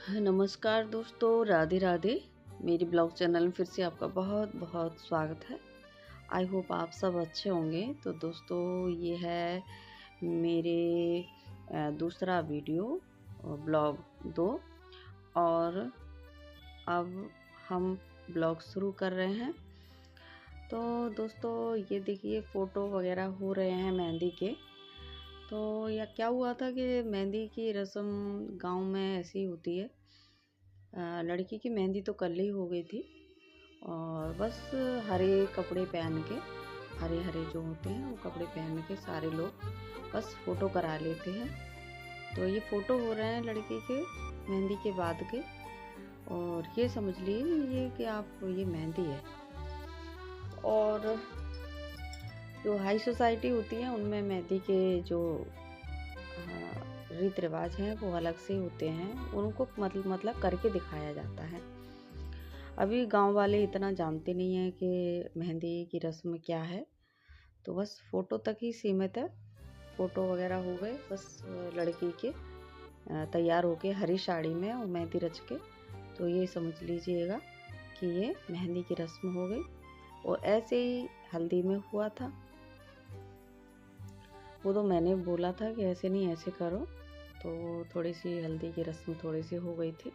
नमस्कार दोस्तों, राधे राधे। मेरी ब्लॉग चैनल में फिर से आपका बहुत बहुत स्वागत है। आई होप आप सब अच्छे होंगे। तो दोस्तों, ये है मेरे दूसरा वीडियो ब्लॉग 2 और अब हम ब्लॉग शुरू कर रहे हैं। तो दोस्तों, ये देखिए फ़ोटो वगैरह हो रहे हैं मेहंदी के। तो या क्या हुआ था कि मेहंदी की रस्म गांव में ऐसी होती है। लड़की की मेहंदी तो कल ही हो गई थी और बस हरे कपड़े पहन के, हरे हरे जो होते हैं वो कपड़े पहन के सारे लोग बस फ़ोटो करा लेते हैं। तो ये फ़ोटो हो रहे हैं लड़की के मेहंदी के बाद के, और ये समझ लीजिए कि आप ये मेहंदी है। और जो हाई सोसाइटी होती है उनमें मेहंदी के जो रीति रिवाज हैं वो अलग से होते हैं, उनको मतलब करके दिखाया जाता है। अभी गांव वाले इतना जानते नहीं हैं कि मेहंदी की रस्म क्या है, तो बस फ़ोटो तक ही सीमित है। फ़ोटो वगैरह हो गए, बस लड़की के तैयार होके हरी साड़ी में और मेहंदी रच के, तो ये समझ लीजिएगा कि ये मेहंदी की रस्म हो गई। और ऐसे ही हल्दी में हुआ था। वो तो मैंने बोला था कि ऐसे नहीं ऐसे करो, तो थोड़ी सी हल्दी की रस्म थोड़ी सी हो गई थी।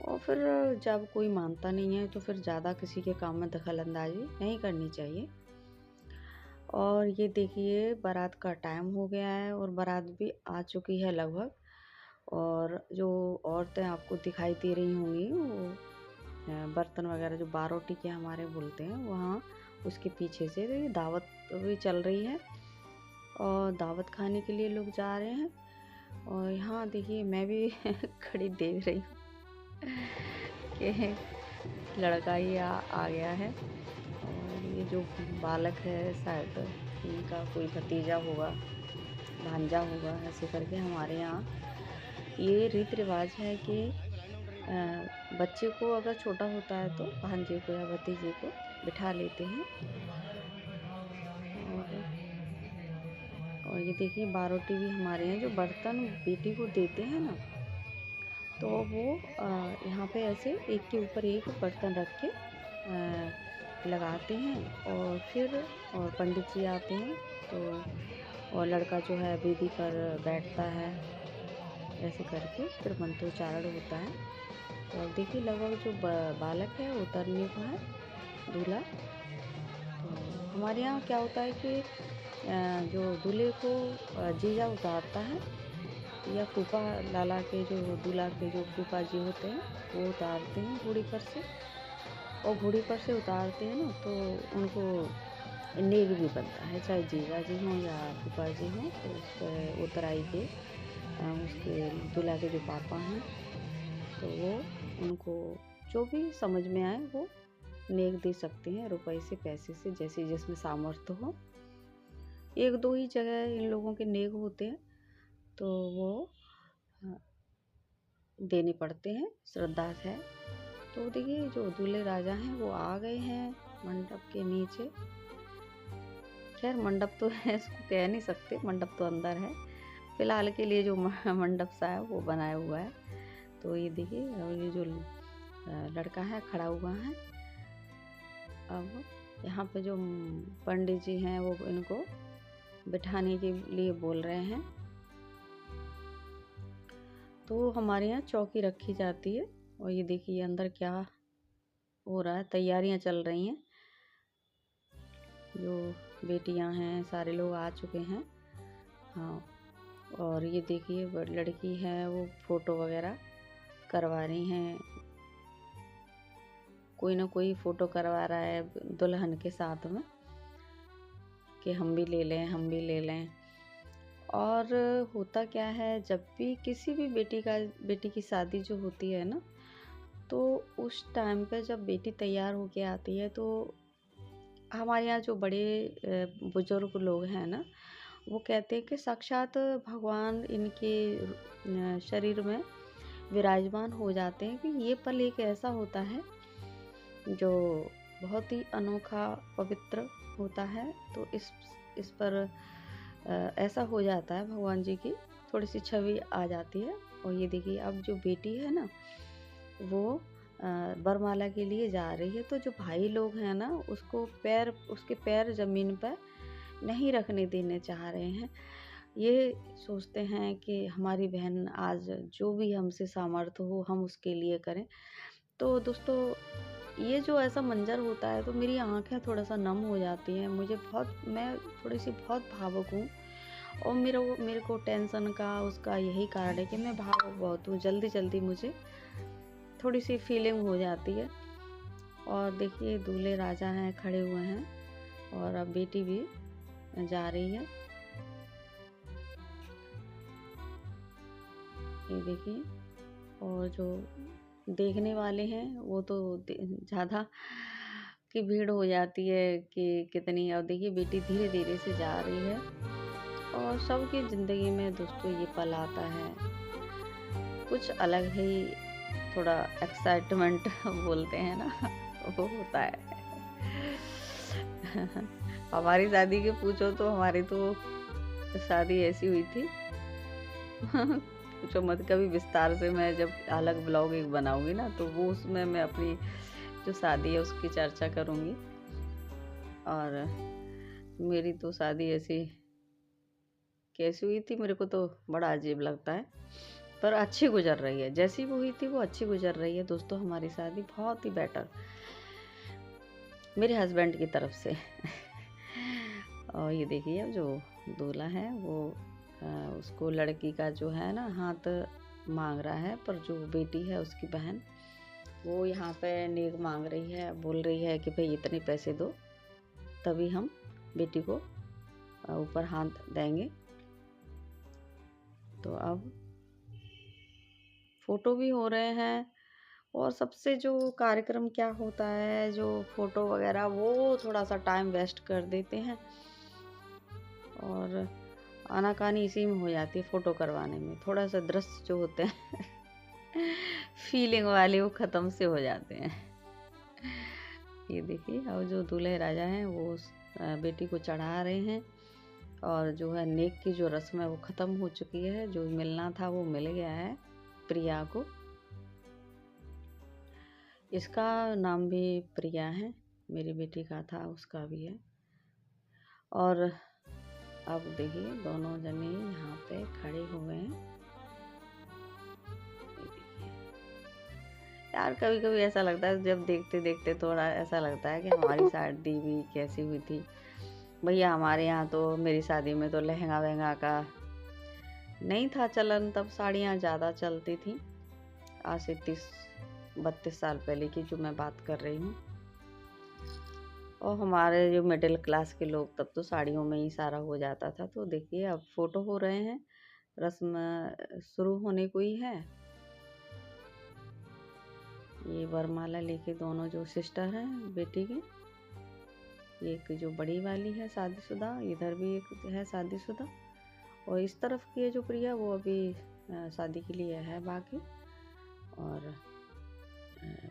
और फिर जब कोई मानता नहीं है तो फिर ज़्यादा किसी के काम में दखल अंदाजी नहीं करनी चाहिए। और ये देखिए बारात का टाइम हो गया है और बारात भी आ चुकी है लगभग। और जो औरतें आपको दिखाई दे रही होंगी वो बर्तन वगैरह जो बारोटी के हमारे बोलते हैं, वहाँ उसके पीछे से ये दावत भी चल रही है और दावत खाने के लिए लोग जा रहे हैं। और यहाँ देखिए मैं भी खड़ी देख रही हूँ कि लड़का ही आ गया है। और ये जो बालक है शायद इनका कोई भतीजा होगा, भांजा होगा, ऐसे करके हमारे यहाँ ये रीति रिवाज है कि बच्चे को अगर छोटा होता है तो भांजे को या भतीजे को बिठा लेते हैं। और ये देखिए बारोटी भी हमारे यहाँ जो बर्तन बेटी को देते हैं ना, तो वो यहाँ पे ऐसे एक के ऊपर एक बर्तन रख के लगाते हैं। और फिर पंडित जी आते हैं तो और लड़का जो है वेदी पर बैठता है, ऐसे करके फिर मंत्रोच्चारण होता है। और देखिए लगभग जो बालक है उतरने को है दूल्हा। तो हमारे यहाँ क्या होता है कि जो दूल्हे को जीजा उतारता है या फूफा लाला के जो दूल्हा के जो फूफा जी होते हैं वो उतारते हैं घोड़ी पर से। और घोड़ी पर से उतारते हैं ना तो उनको नेग भी बनता है, चाहे जीजा जी हों या फूफा जी हों। तो उस पर उतराई के उसके दूल्हा के जो पापा हैं तो वो उनको जो भी समझ में आए वो नेग दे सकते हैं, रुपए से पैसे से, जैसे जिसमें सामर्थ्य हो। एक दो ही जगह इन लोगों के नेग होते हैं तो वो देने पड़ते हैं, श्रद्धा है। तो देखिए जो दूल्हे राजा हैं वो आ गए हैं मंडप के नीचे। खैर मंडप तो है, इसको कह नहीं सकते, मंडप तो अंदर है फिलहाल के लिए। जो मंडप सा है वो बनाया हुआ है। तो ये देखिए ये जो लड़का है खड़ा हुआ है। अब यहाँ पे जो पंडित जी हैं वो इनको बिठाने के लिए बोल रहे हैं। तो हमारे यहाँ चौकी रखी जाती है। और ये देखिए अंदर क्या हो रहा है, तैयारियां चल रही हैं। जो बेटियां हैं सारे लोग आ चुके हैं। हाँ, और ये देखिए लड़की है वो फ़ोटो वगैरह करवा रही हैं। कोई ना कोई फ़ोटो करवा रहा है दुल्हन के साथ में कि हम भी ले लें, हम भी ले लें। और होता क्या है, जब भी किसी भी बेटी की शादी जो होती है ना, तो उस टाइम पे जब बेटी तैयार होके आती है तो हमारे यहाँ जो बड़े बुजुर्ग लोग हैं ना, वो कहते हैं कि साक्षात भगवान इनके शरीर में विराजमान हो जाते हैं। कि ये पल एक ऐसा होता है जो बहुत ही अनोखा पवित्र होता है। तो इस पर ऐसा हो जाता है, भगवान जी की थोड़ी सी छवि आ जाती है। और ये देखिए अब जो बेटी है ना वो वरमाला के लिए जा रही है। तो जो भाई लोग हैं ना उसके पैर ज़मीन पर नहीं रखने देने चाह रहे हैं। ये सोचते हैं कि हमारी बहन आज जो भी हमसे सामर्थ्य हो हम उसके लिए करें। तो दोस्तों ये जो ऐसा मंज़र होता है तो मेरी आँखें थोड़ा-सा नम हो जाती हैं। मैं थोड़ी-सी बहुत भावुक हूँ और मेरे को टेंशन का उसका यही कारण है कि मैं भावुक बहुत हूँ। जल्दी-जल्दी मुझे थोड़ी-सी फीलिंग हो जाती है। और देखिए दूल्हे राजा हैं खड़े हुए हैं और अब बेटी भी जा रही है। ये देखिए और जो देखने वाले हैं वो तो ज़्यादा की भीड़ हो जाती है कि कितनी। और देखिए बेटी धीरे-धीरे से जा रही है और सबकी ज़िंदगी में दोस्तों ये पल आता है, कुछ अलग ही थोड़ा एक्साइटमेंट बोलते हैं ना वो होता है। हमारी शादी के पूछो तो हमारी तो शादी ऐसी हुई थी पूछो मत। कभी विस्तार से मैं जब अलग ब्लॉग एक बनाऊंगी ना तो वो उसमें मैं अपनी जो शादी है उसकी चर्चा करूंगी। और मेरी तो शादी ऐसी कैसी हुई थी मेरे को तो बड़ा अजीब लगता है, पर अच्छी गुजर रही है। जैसी वो हुई थी वो अच्छी गुजर रही है दोस्तों। हमारी शादी बहुत ही बेटर मेरे हस्बैंड की तरफ से। और ये देखिए जो दूल्हा है वो उसको लड़की का जो है ना हाथ मांग रहा है, पर जो बेटी है उसकी बहन वो यहाँ पे नेक मांग रही है, बोल रही है कि भाई इतने पैसे दो तभी हम बेटी को ऊपर हाथ देंगे। तो अब फोटो भी हो रहे हैं और सबसे जो कार्यक्रम क्या होता है जो फोटो वगैरह वो थोड़ा सा टाइम वेस्ट कर देते हैं और आनाकानी इसी में हो जाती है। फ़ोटो करवाने में थोड़ा सा दृश्य जो होते हैं फीलिंग वाले वो ख़त्म से हो जाते हैं। ये देखिए और जो दूल्हे राजा हैं वो उस बेटी को चढ़ा रहे हैं और जो है नेक की जो रस्म है वो ख़त्म हो चुकी है। जो मिलना था वो मिल गया है प्रिया को। इसका नाम भी प्रिया है, मेरी बेटी का था उसका भी है। और अब देखिए दोनों जने यहाँ पे खड़े हुए हैं। यार कभी कभी ऐसा लगता है जब देखते देखते थोड़ा ऐसा लगता है कि हमारी शादी भी कैसी हुई थी। भैया हमारे यहाँ तो मेरी शादी में तो लहंगा वहंगा का नहीं था चलन, तब साड़ियाँ ज़्यादा चलती थी। आज से 30-32 साल पहले की जो मैं बात कर रही हूँ। और हमारे जो मिडिल क्लास के लोग तब तो साड़ियों में ही सारा हो जाता था। तो देखिए अब फोटो हो रहे हैं, रस्म शुरू होने को ही है। ये वरमाला लेके दोनों जो सिस्टर हैं बेटी की, एक जो बड़ी वाली है शादीशुदा, इधर भी एक है शादीशुदा और इस तरफ की है जो प्रिया वो अभी शादी के लिए है बाकी। और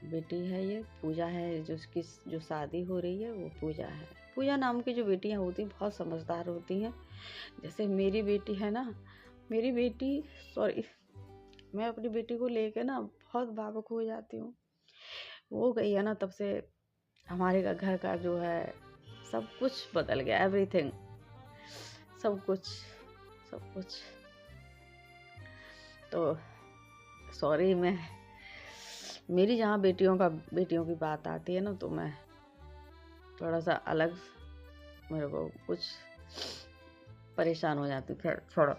बेटी है ये पूजा है, जो उसकी जो शादी हो रही है वो पूजा है। पूजा नाम की जो बेटियां होती हैं बहुत समझदार होती हैं। जैसे मेरी बेटी है ना, मेरी बेटी सॉरी मैं अपनी बेटी को लेके ना बहुत भावुक हो जाती हूँ। वो गई है ना तब से हमारे घर का जो है सब कुछ बदल गया, एवरीथिंग, सब कुछ। तो सॉरी मेरी जहाँ बेटियों की बात आती है ना तो मैं थोड़ा सा अलग, मेरे को कुछ परेशान हो जाती है थोड़ा।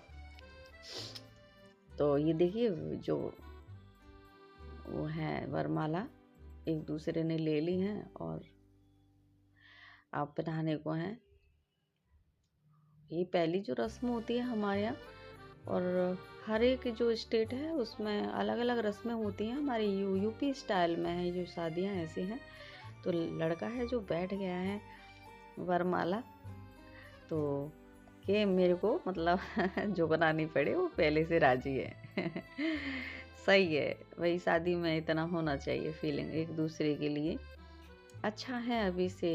तो ये देखिए जो वो है वरमाला एक दूसरे ने ले ली हैं और आप पहनाने को हैं। ये पहली जो रस्म होती है हमारे यहाँ, और हर एक जो स्टेट है उसमें अलग अलग रस्में होती हैं। हमारे यूपी स्टाइल में है जो शादियाँ ऐसी हैं। तो लड़का है जो बैठ गया है वरमाला, तो कि मेरे को मतलब झुकना नहीं पड़े, वो पहले से राजी है। सही है भाई, शादी में इतना होना चाहिए फीलिंग एक दूसरे के लिए। अच्छा है अभी से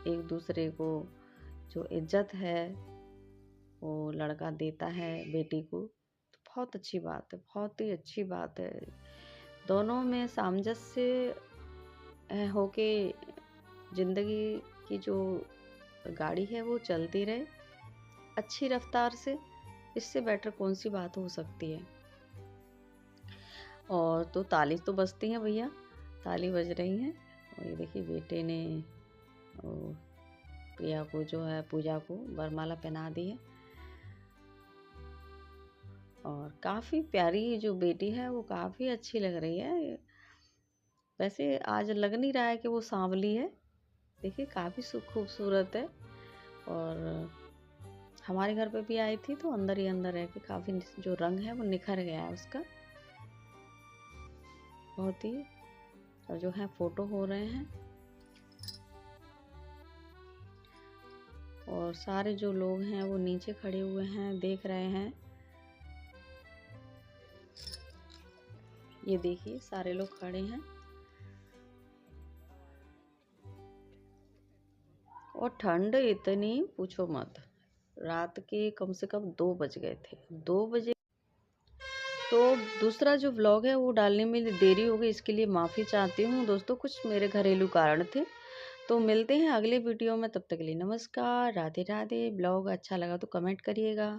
एक दूसरे को जो इज्जत है वो लड़का देता है बेटी को, तो बहुत अच्छी बात है, बहुत ही अच्छी बात है। दोनों में सामंजस्य होके ज़िंदगी की जो गाड़ी है वो चलती रहे अच्छी रफ्तार से, इससे बेटर कौन सी बात हो सकती है। और तो ताली तो बजती हैं भैया, ताली बज रही हैं। और ये देखिए बेटे ने प्रिया को जो है पूजा को वरमाला पहना दी है। और काफ़ी प्यारी जो बेटी है वो काफ़ी अच्छी लग रही है। वैसे आज लग नहीं रहा है कि वो सांवली है, देखिए काफ़ी खूबसूरत है। और हमारे घर पे भी आई थी तो अंदर ही अंदर है कि काफ़ी जो रंग है वो निखर गया है उसका बहुत ही। और जो है फोटो हो रहे हैं और सारे जो लोग हैं वो नीचे खड़े हुए हैं, देख रहे हैं। ये देखिए सारे लोग खड़े हैं और ठंड इतनी पूछो मत। रात के कम से कम 2 बज गए थे, 2 बजे। तो दूसरा जो व्लॉग है वो डालने में देरी हो गई, इसके लिए माफ़ी चाहती हूँ दोस्तों, कुछ मेरे घरेलू कारण थे। तो मिलते हैं अगले वीडियो में, तब तक के लिए नमस्कार, राधे राधे। ब्लॉग अच्छा लगा तो कमेंट करिएगा।